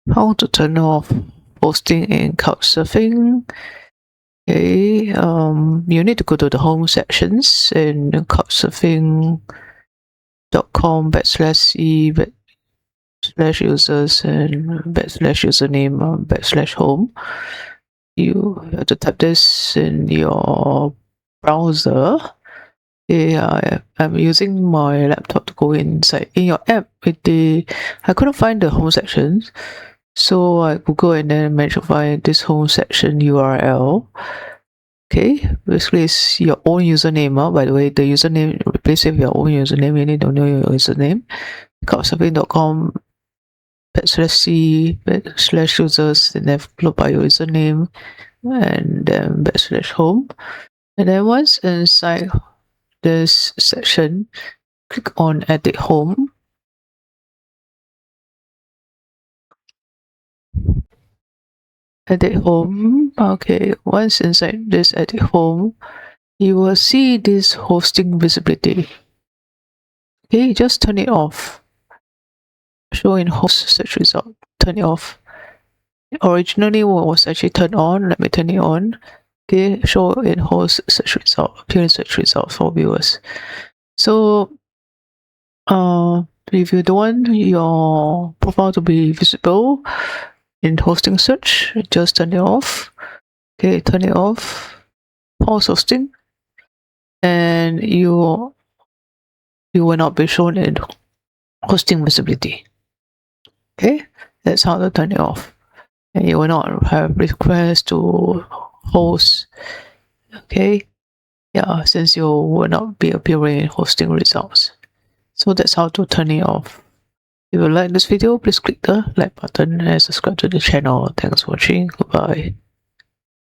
How to turn off hosting in Couchsurfing. Okay, you need to go to the home sections in couchsurfing.com/e/users and /username/home. You have to type this in your browser. Yeah, I'm using my laptop to go inside. In your app, I couldn't find the home section, so I Google and then managed to find this home section URL. Okay, basically it's your own username. By the way, the username, replace it with your own username. You need to know your username. Couchsurfing.com/c/users and then followed by your username and then /home. And then once inside this section, click on edit home. Edit home. Okay, once inside this edit home, you will see this hosting visibility. Okay, just turn it off. Show in host search result. Turn it off. Originally was actually turned on. Let me turn it on. Okay, show in host search result, appear in search result for viewers. So if you don't want your profile to be visible in hosting search, just turn it off. Okay, turn it off. Pause hosting, and you will not be shown in hosting visibility. Okay, that's how to turn it off. And you will not have requests to host. Okay, yeah, since you will not be appearing in hosting results. So that's how to turn it off. If you like this video, please click the like button and subscribe to the channel. Thanks for watching. Goodbye.